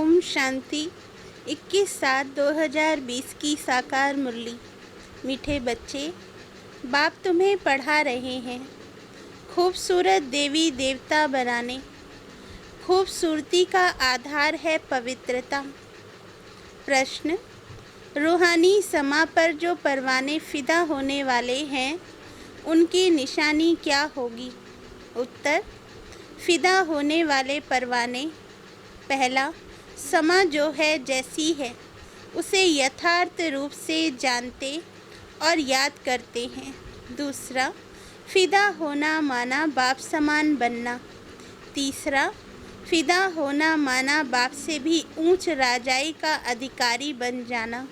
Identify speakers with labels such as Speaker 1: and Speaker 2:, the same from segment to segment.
Speaker 1: ओम शांति। 21/7/2020 की साकार मुरली। मीठे बच्चे, बाप तुम्हें पढ़ा रहे हैं खूबसूरत देवी देवता बनाने। खूबसूरती का आधार है पवित्रता। प्रश्न, रूहानी समा पर जो परवाने फिदा होने वाले हैं उनकी निशानी क्या होगी? उत्तर, फिदा होने वाले परवाने, पहला, समा जो है जैसी है उसे यथार्थ रूप से जानते और याद करते हैं। दूसरा, फिदा होना माना बाप समान बनना। तीसरा, फिदा होना माना बाप से भी ऊंच राजाई का अधिकारी बन जाना।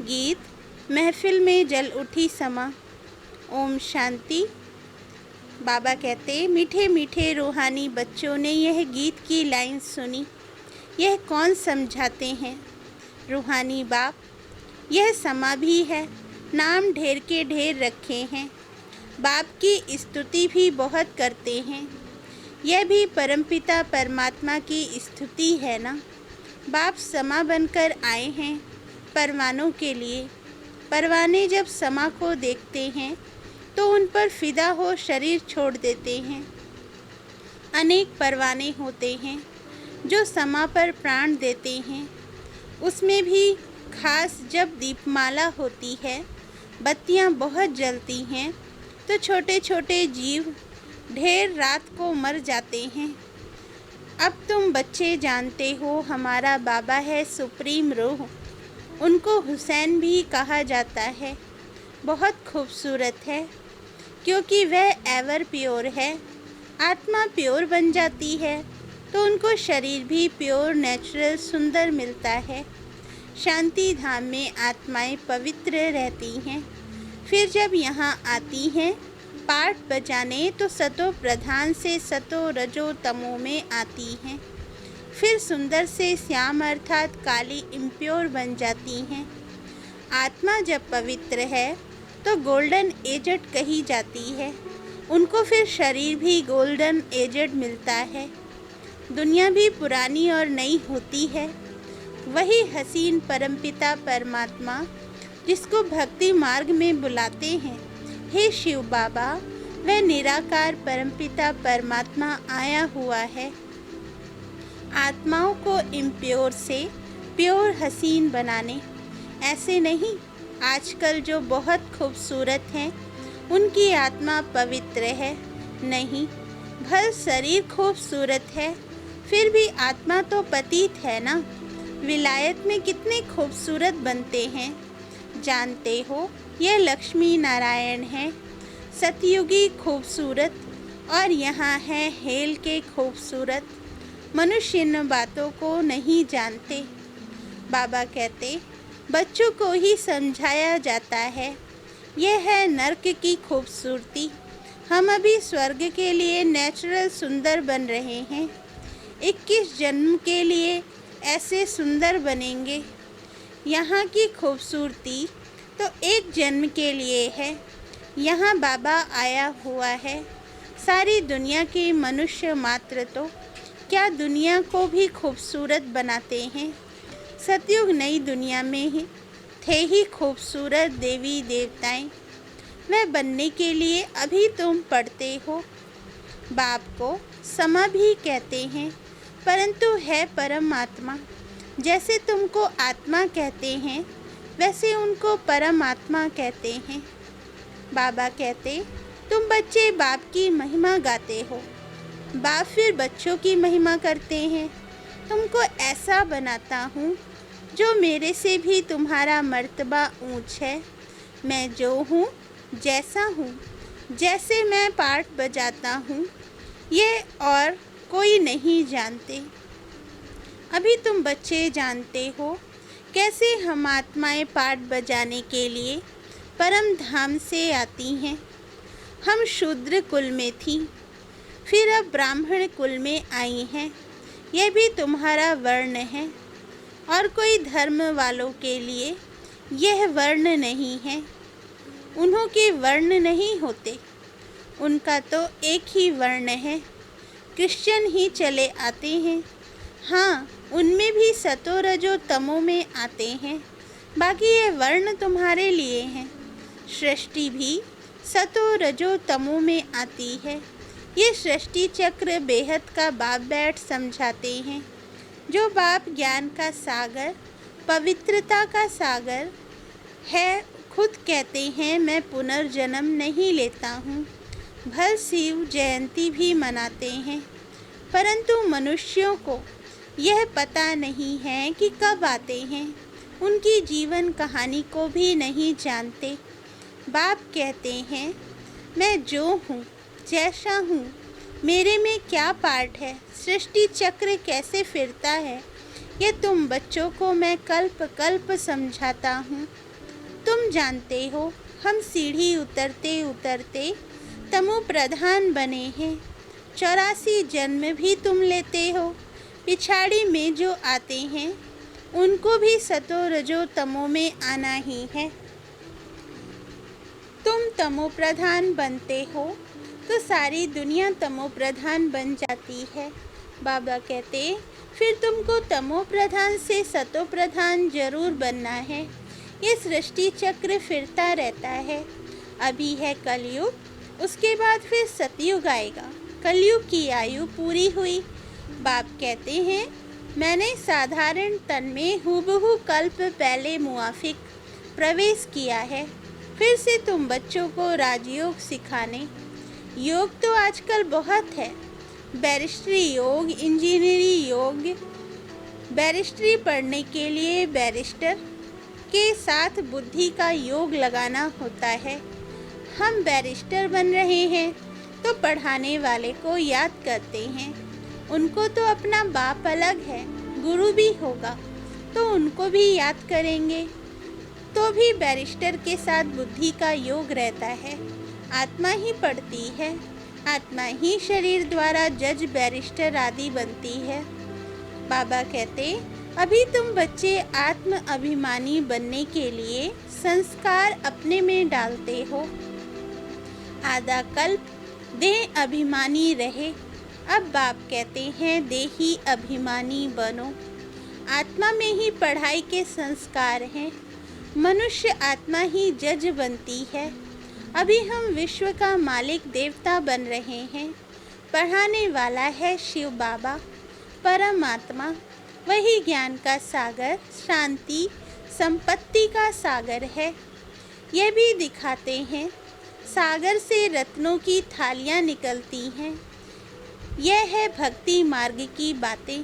Speaker 1: गीत महफिल में जल उठी समा। ओम शांति। बाबा कहते, मीठे मीठे रूहानी बच्चों ने यह गीत की लाइन सुनी। यह कौन समझाते हैं? रूहानी बाप। यह समा भी है, नाम ढेर के ढेर रखे हैं। बाप की स्तुति भी बहुत करते हैं। यह भी परमपिता परमात्मा की स्तुति है ना। बाप समा बनकर आए हैं परवानों के लिए। परवाने जब समा को देखते हैं तो उन पर फिदा हो शरीर छोड़ देते हैं। अनेक परवाने होते हैं जो समा पर प्राण देते हैं। उसमें भी खास जब दीपमाला होती है, बत्तियां बहुत जलती हैं तो छोटे छोटे जीव ढेर रात को मर जाते हैं। अब तुम बच्चे जानते हो हमारा बाबा है सुप्रीम रूह। उनको हुसैन भी कहा जाता है। बहुत खूबसूरत है क्योंकि वह एवर प्योर है। आत्मा प्योर बन जाती है तो उनको शरीर भी प्योर नेचुरल सुंदर मिलता है। शांति धाम में आत्माएं पवित्र रहती हैं। फिर जब यहाँ आती हैं पाठ बजाने तो सतो प्रधान से सतो रजो तमो में आती हैं। फिर सुंदर से श्याम अर्थात काली इम्प्योर बन जाती हैं। आत्मा जब पवित्र है तो गोल्डन एजड कही जाती है। उनको फिर शरीर भी गोल्डन एजड मिलता है। दुनिया भी पुरानी और नई होती है। वही हसीन परमपिता परमात्मा जिसको भक्ति मार्ग में बुलाते हैं, हे शिव बाबा, वह निराकार परमपिता परमात्मा आया हुआ है आत्माओं को इम्प्योर से प्योर हसीन बनाने। ऐसे नहीं, आजकल जो बहुत खूबसूरत हैं उनकी आत्मा पवित्र है। नहीं, भल शरीर खूबसूरत है फिर भी आत्मा तो पतित है ना। विलायत में कितने खूबसूरत बनते हैं जानते हो? यह लक्ष्मी नारायण है, सतयुगी खूबसूरत, और यहाँ है हेल के खूबसूरत। मनुष्य इन बातों को नहीं जानते। बाबा कहते, बच्चों को ही समझाया जाता है। यह है नर्क की खूबसूरती। हम अभी स्वर्ग के लिए नेचुरल सुंदर बन रहे हैं। 21 जन्म के लिए ऐसे सुंदर बनेंगे। यहाँ की खूबसूरती तो एक जन्म के लिए है। यहाँ बाबा आया हुआ है। सारी दुनिया के मनुष्य मात्र तो क्या दुनिया को भी खूबसूरत बनाते हैं। सतयुग नई दुनिया में ही थे ही खूबसूरत देवी देवताएं। वह बनने के लिए अभी तुम पढ़ते हो। बाप को समा भी कहते हैं परंतु है परमात्मा। जैसे तुमको आत्मा कहते हैं वैसे उनको परमात्मा कहते हैं। बाबा कहते, तुम बच्चे बाप की महिमा गाते हो। बाप फिर बच्चों की महिमा करते हैं। तुमको ऐसा बनाता हूँ जो मेरे से भी तुम्हारा मर्तबा ऊंच है। मैं जो हूँ, जैसा हूँ, जैसे मैं पाठ बजाता हूँ, ये और कोई नहीं जानते। अभी तुम बच्चे जानते हो कैसे हम आत्माएं पाठ बजाने के लिए परम धाम से आती हैं। हम शूद्र कुल में थी, फिर अब ब्राह्मण कुल में आई हैं। यह भी तुम्हारा वर्ण है और कोई धर्म वालों के लिए यह वर्ण नहीं है। उन्हों के वर्ण नहीं होते, उनका तो एक ही वर्ण है। क्रिश्चियन ही चले आते हैं। हाँ, उनमें भी सभी सतो रजो तमो में आते हैं, बाकी ये वर्ण तुम्हारे लिए हैं। सृष्टि भी सतो रजो तमो में आती है। ये सृष्टि चक्र बेहद का बाप बैठ समझाते हैं। जो बाप ज्ञान का सागर, पवित्रता का सागर है, खुद कहते हैं मैं पुनर्जन्म नहीं लेता हूँ। भल शिव जयंती भी मनाते हैं, परंतु मनुष्यों को यह पता नहीं है कि कब आते हैं। उनकी जीवन कहानी को भी नहीं जानते। बाप कहते हैं मैं जो हूँ, जैसा हूँ, मेरे में क्या पार्ट है, सृष्टि चक्र कैसे फिरता है, ये तुम बच्चों को मैं कल्प कल्प समझाता हूँ। तुम जानते हो हम सीढ़ी उतरते उतरते तमो प्रधान बने हैं। 84 जन्म भी तुम लेते हो। पिछाड़ी में जो आते हैं उनको भी सतो रजो तमो में आना ही है। तुम तमो प्रधान बनते हो तो सारी दुनिया तमो प्रधान बन जाती है। बाबा कहते फिर तुमको तमो प्रधान से सतो प्रधान जरूर बनना है। ये सृष्टि चक्र फिरता रहता है। अभी है कलयुग, उसके बाद फिर सतयुग आएगा। कलयुग की आयु पूरी हुई। बाप कहते हैं मैंने साधारण तन में हूबहू कल्प पहले मुआफिक प्रवेश किया है। फिर से तुम बच्चों को राजयोग सिखाने। योग तो आजकल बहुत है, बैरिस्ट्री योग, इंजीनियरिंग योग। बैरिस्ट्री पढ़ने के लिए बैरिस्टर के साथ बुद्धि का योग लगाना होता है। हम बैरिस्टर बन रहे हैं तो पढ़ाने वाले को याद करते हैं। उनको तो अपना बाप अलग है, गुरु भी होगा तो उनको भी याद करेंगे। तो भी बैरिस्टर के साथ बुद्धि का योग रहता है। आत्मा ही पढ़ती है, आत्मा ही शरीर द्वारा जज, बैरिस्टर आदि बनती है। बाबा कहते अभी तुम बच्चे आत्म अभिमानी बनने के लिए संस्कार अपने में डालते हो। आधा कल्प देह अभिमानी रहे। अब बाप कहते हैं देही अभिमानी बनो। आत्मा में ही पढ़ाई के संस्कार हैं। मनुष्य आत्मा ही जज बनती है। अभी हम विश्व का मालिक देवता बन रहे हैं। पढ़ाने वाला है शिव बाबा, परमात्मा। वही ज्ञान का सागर, शांति, संपत्ति का सागर है। यह भी दिखाते हैं सागर से रत्नों की थालियाँ निकलती हैं। यह है भक्ति मार्ग की बातें।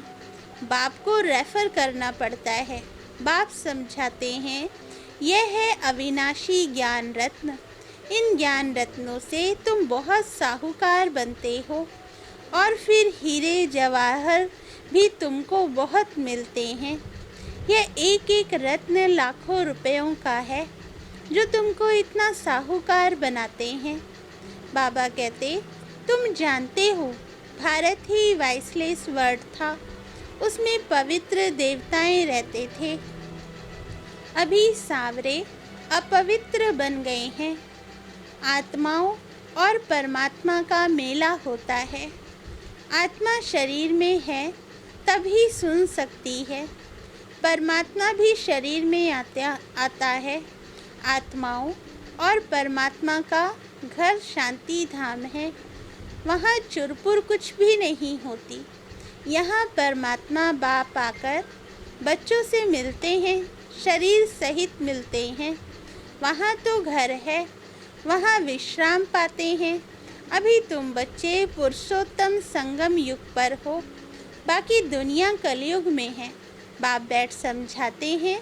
Speaker 1: बाप को रेफर करना पड़ता है। बाप समझाते हैं यह है अविनाशी ज्ञान रत्न। इन ज्ञान रत्नों से तुम बहुत साहूकार बनते हो और फिर हीरे जवाहर भी तुमको बहुत मिलते हैं। यह एक एक रत्न लाखों रुपयों का है जो तुमको इतना साहूकार बनाते हैं। बाबा कहते तुम जानते हो भारत ही वाइसलेस वर्ड था, उसमें पवित्र देवताएं रहते थे। अभी सांवरे अपवित्र बन गए हैं। आत्माओं और परमात्मा का मेला होता है। आत्मा शरीर में है तभी सुन सकती है। परमात्मा भी शरीर में आता है। आत्माओं और परमात्मा का घर शांति धाम है। वहाँ चुरपुर कुछ भी नहीं होती। यहाँ परमात्मा बाप आकर बच्चों से मिलते हैं, शरीर सहित मिलते हैं। वहाँ तो घर है, वहाँ विश्राम पाते हैं। अभी तुम बच्चे पुरुषोत्तम संगम युग पर हो, बाकी दुनिया कलयुग में है। बाप बैठ समझाते हैं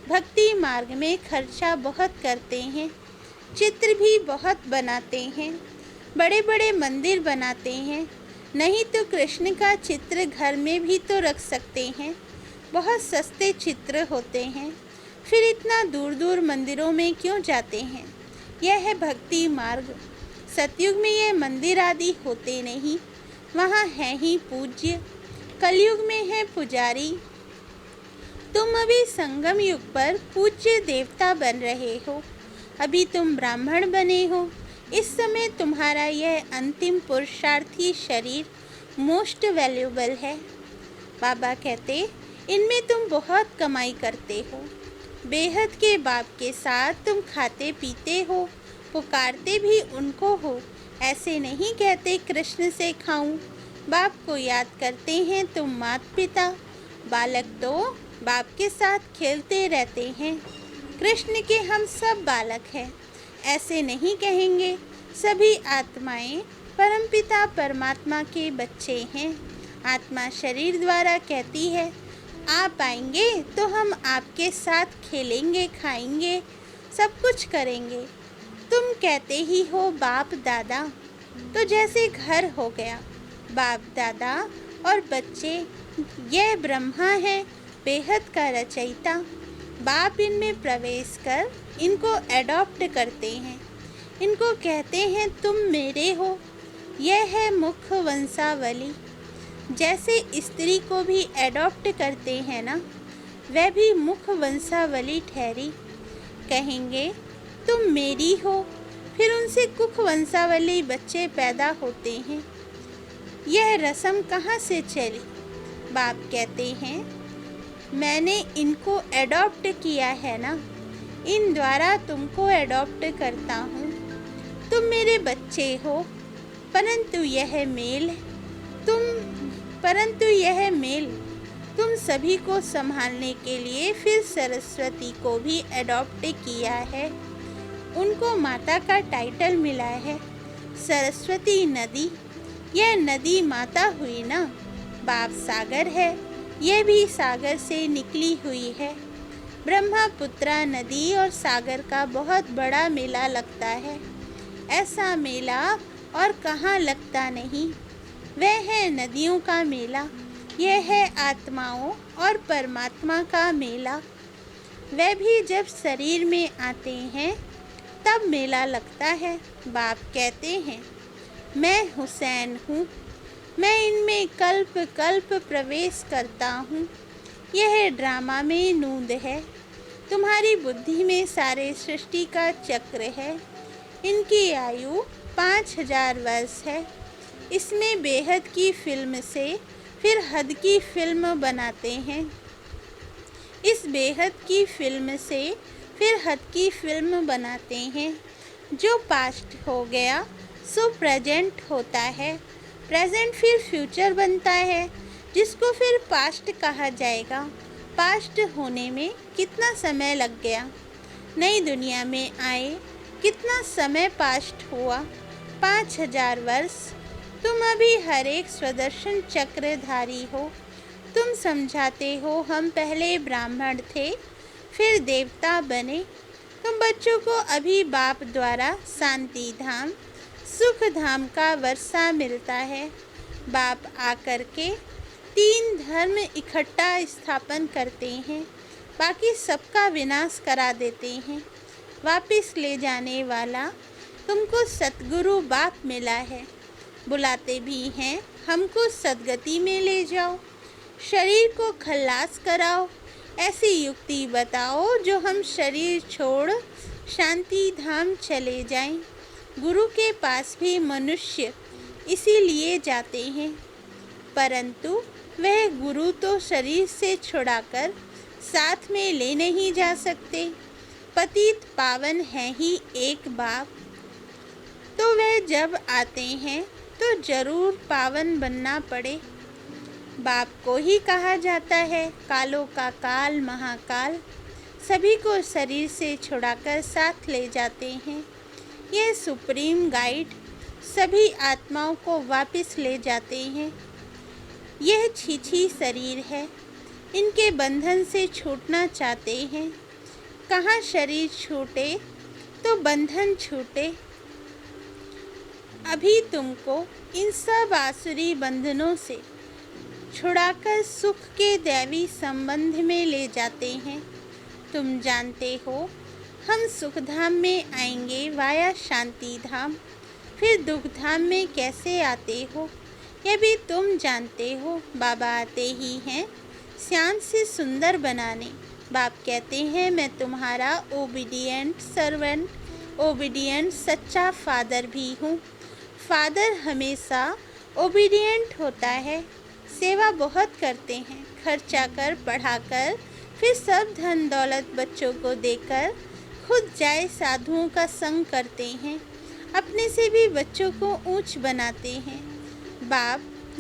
Speaker 1: भक्ति मार्ग में खर्चा बहुत करते हैं, चित्र भी बहुत बनाते हैं, बड़े बड़े मंदिर बनाते हैं। नहीं तो कृष्ण का चित्र घर में भी तो रख सकते हैं। बहुत सस्ते चित्र होते हैं, फिर इतना दूर दूर मंदिरों में क्यों जाते हैं। यह है भक्ति मार्ग। सतयुग में यह मंदिर आदि होते नहीं, वहाँ है ही पूज्य। कलयुग में है पुजारी। तुम अभी संगम युग पर पूज्य देवता बन रहे हो। अभी तुम ब्राह्मण बने हो। इस समय तुम्हारा यह अंतिम पुरुषार्थी शरीर मोस्ट वैल्यूबल है। बाबा कहते इनमें तुम बहुत कमाई करते हो। बेहद के बाप के साथ तुम खाते पीते हो, पुकारते भी उनको हो। ऐसे नहीं कहते कृष्ण से खाऊं। बाप को याद करते हैं तुम माता पिता। बालक तो बाप के साथ खेलते रहते हैं। कृष्ण के हम सब बालक हैं, ऐसे नहीं कहेंगे। सभी आत्माएं परमपिता परमात्मा के बच्चे हैं। आत्मा शरीर द्वारा कहती है, आप आएंगे तो हम आपके साथ खेलेंगे, खाएंगे, सब कुछ करेंगे। तुम कहते ही हो बाप दादा, तो जैसे घर हो गया। बाप दादा और बच्चे, यह ब्रह्मा है, बेहद का रचयिता। बाप इनमें प्रवेश कर इनको एडॉप्ट करते हैं। इनको कहते हैं तुम मेरे हो। यह है मुख्य वंशावली। जैसे स्त्री को भी एडॉप्ट करते हैं ना, वह भी मुख्य वंशावली ठहरी। कहेंगे तुम मेरी हो, फिर उनसे कुख वंशावली बच्चे पैदा होते हैं। यह रस्म कहाँ से चली? बाप कहते हैं मैंने इनको एडॉप्ट किया है ना, इन द्वारा तुमको एडॉप्ट करता हूँ। तुम मेरे बच्चे हो, परंतु यह मेल तुम सभी को संभालने के लिए फिर सरस्वती को भी एडॉप्ट किया है। उनको माता का टाइटल मिला है, सरस्वती नदी। यह नदी माता हुई ना। बाप सागर है, यह भी सागर से निकली हुई है। ब्रह्मपुत्रा नदी और सागर का बहुत बड़ा मेला लगता है। ऐसा मेला और कहाँ लगता नहीं। वह है नदियों का मेला। यह है आत्माओं और परमात्मा का मेला। वह भी जब शरीर में आते हैं तब मेला लगता है। बाप कहते हैं मैं हुसैन हूँ, मैं इनमें कल्प कल्प प्रवेश करता हूँ। यह ड्रामा में नूंद है, तुम्हारी बुद्धि में सारे सृष्टि का चक्र है। इनकी आयु 5000 वर्ष है। इसमें बेहद की फिल्म से फिर हद की फिल्म बनाते हैं। इस बेहद की फिल्म से फिर हद की फिल्म बनाते हैं। जो पास्ट हो गया सो प्रेजेंट होता है, प्रेजेंट फिर फ्यूचर बनता है, जिसको फिर पास्ट कहा जाएगा। पास्ट होने में कितना समय लग गया। नई दुनिया में आए कितना समय पास्ट हुआ, 5000 वर्ष। तुम अभी हर एक स्वदर्शन चक्रधारी हो। तुम समझाते हो हम पहले ब्राह्मण थे, फिर देवता बने। तुम बच्चों को अभी बाप द्वारा शांति धाम, सुख धाम का वर्षा मिलता है। बाप आकर के 3 धर्म इकट्ठा स्थापन करते हैं, बाकी सबका विनाश करा देते हैं। वापस ले जाने वाला तुमको सतगुरु बाप मिला है। बुलाते भी हैं हमको सदगति में ले जाओ, शरीर को खल्लास कराओ। ऐसी युक्ति बताओ जो हम शरीर छोड़ शांति धाम चले जाएं। गुरु के पास भी मनुष्य इसीलिए जाते हैं, परंतु वह गुरु तो शरीर से छुड़ाकर साथ में ले नहीं जा सकते। पतित पावन है ही एक बाप, तो वह जब आते हैं तो जरूर पावन बनना पड़े। बाप को ही कहा जाता है कालों का काल महाकाल। सभी को शरीर से छुड़ाकर साथ ले जाते हैं। यह सुप्रीम गाइड सभी आत्माओं को वापस ले जाते हैं। यह छीछी शरीर है, इनके बंधन से छूटना चाहते हैं। कहाँ शरीर छूटे तो बंधन छूटे। अभी तुमको इन सब आसुरी बंधनों से छुड़ाकर सुख के दैवी संबंध में ले जाते हैं। तुम जानते हो हम सुख धाम में आएंगे वाया शांति धाम, फिर दुख धाम में कैसे आते हो यह भी तुम जानते हो। बाबा आते ही हैं श्याम से सुंदर बनाने। बाप कहते हैं मैं तुम्हारा ओबीडिएंट सर्वेंट, ओबीडिएंट सच्चा फादर भी हूँ। फादर हमेशा ओबीडिएंट होता है, सेवा बहुत करते हैं, खर्चा कर पढ़ाकर फिर सब धन दौलत बच्चों को देकर खुद जाए साधुओं का संग करते हैं, अपने से भी बच्चों को ऊंच बनाते हैं।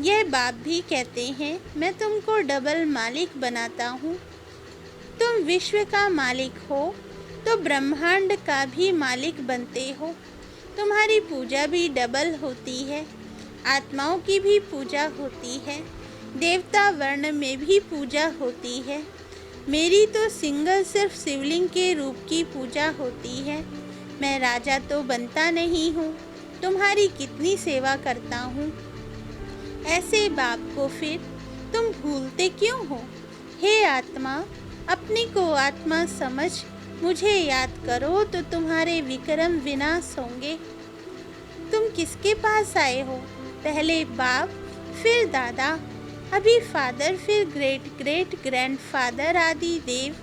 Speaker 1: यह बाप भी कहते हैं, मैं तुमको डबल मालिक बनाता हूँ। तुम विश्व का मालिक हो तो ब्रह्मांड का भी मालिक बनते हो। तुम्हारी पूजा भी डबल होती है, आत्माओं की भी पूजा होती है, देवता वर्ण में भी पूजा होती है। मेरी तो सिंगल सिर्फ शिवलिंग के रूप की पूजा होती है। मैं राजा तो बनता नहीं हूँ, तुम्हारी कितनी सेवा करता हूँ। ऐसे बाप को फिर तुम भूलते क्यों हो? हे आत्मा, अपने को आत्मा समझ मुझे याद करो तो तुम्हारे विक्रम विनाश होंगे। तुम किसके पास आए हो? पहले बाप, फिर दादा, अभी फादर, फिर ग्रेट ग्रेट ग्रैंडफादर आदि देव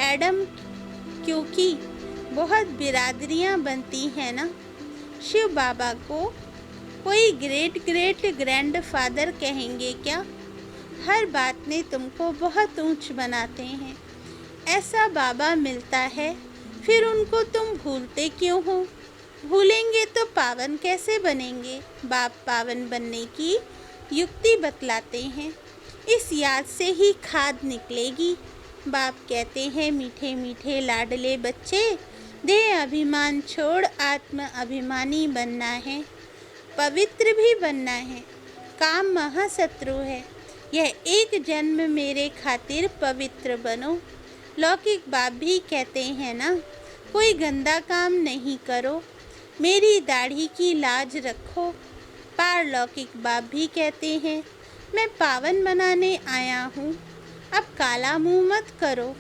Speaker 1: एडम, क्योंकि बहुत बिरादरियां बनती हैं ना। शिव बाबा को कोई ग्रेट ग्रेट ग्रैंडफादर कहेंगे क्या? हर बात में तुमको बहुत ऊंच बनाते हैं। ऐसा बाबा मिलता है, फिर उनको तुम भूलते क्यों हो? भूलेंगे तो पावन कैसे बनेंगे? बाप पावन बनने की युक्ति बतलाते हैं, इस याद से ही खाद निकलेगी। बाप कहते हैं, मीठे मीठे लाडले बच्चे, देह अभिमान छोड़ आत्म अभिमानी बनना है, पवित्र भी बनना है। काम महाशत्रु है, यह एक जन्म मेरे खातिर पवित्र बनो। लौकिक बाप भी कहते हैं ना, कोई गंदा काम नहीं करो, मेरी दाढ़ी की लाज रखो। पारलौकिक बाप भी कहते हैं, मैं पावन बनाने आया हूँ, अब काला मुंह मत करो,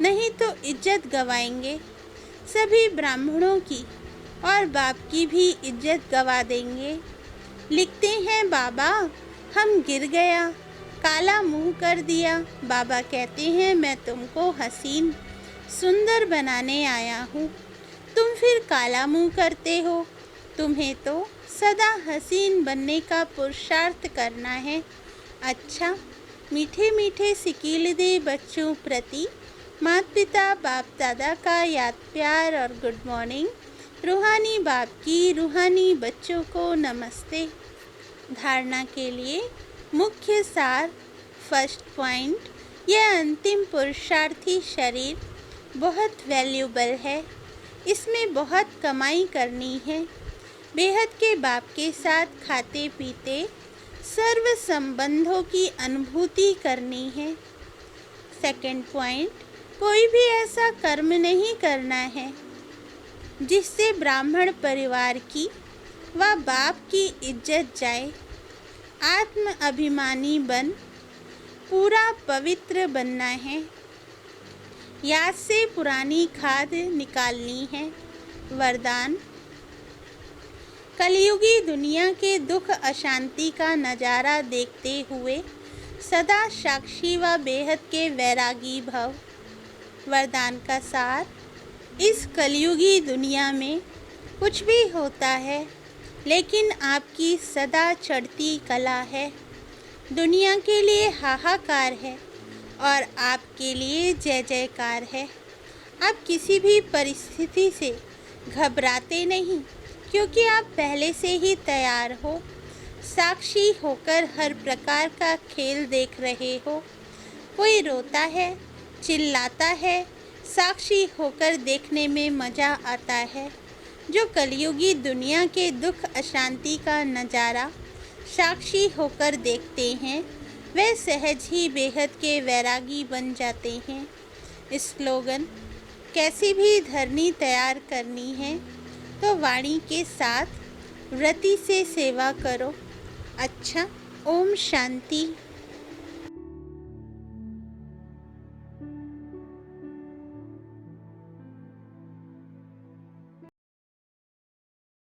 Speaker 1: नहीं तो इज्जत गवाएंगे। सभी ब्राह्मणों की और बाप की भी इज्जत गवा देंगे। लिखते हैं, बाबा हम गिर गया, काला मुंह कर दिया। बाबा कहते हैं, मैं तुमको हसीन सुंदर बनाने आया हूँ, तुम फिर काला मुंह करते हो। तुम्हें तो सदा हसीन बनने का पुरुषार्थ करना है। अच्छा, मीठे मीठे सिकील दे बच्चों प्रति माता पिता बाप दादा का याद प्यार और गुड मॉर्निंग। रूहानी बाप की रूहानी बच्चों को नमस्ते। धारणा के लिए मुख्य सार, फर्स्ट पॉइंट, यह अंतिम पुरुषार्थी शरीर बहुत वैल्यूबल है, इसमें बहुत कमाई करनी है। बेहद के बाप के साथ खाते पीते सर्व संबंधों की अनुभूति करनी है। सेकंड पॉइंट, कोई भी ऐसा कर्म नहीं करना है जिससे ब्राह्मण परिवार की व बाप की इज्जत जाए। आत्म अभिमानी बन पूरा पवित्र बनना है। याद से पुरानी खाद निकालनी है। वरदान, कलयुगी दुनिया के दुख अशांति का नज़ारा देखते हुए सदा साक्षी व बेहद के वैरागी भव। वरदान का सार, इस कलयुगी दुनिया में कुछ भी होता है, लेकिन आपकी सदा चढ़ती कला है। दुनिया के लिए हाहाकार है और आपके लिए जय जयकार है। आप किसी भी परिस्थिति से घबराते नहीं, क्योंकि आप पहले से ही तैयार हो। साक्षी होकर हर प्रकार का खेल देख रहे हो। कोई रोता है, चिल्लाता है, साक्षी होकर देखने में मज़ा आता है। जो कलयुगी दुनिया के दुख अशांति का नज़ारा साक्षी होकर देखते हैं, वे सहज ही बेहद के वैरागी बन जाते हैं। स्लोगन, कैसी भी धरनी तैयार करनी है तो वाणी के साथ व्रति से सेवा करो। अच्छा, ओम शांति।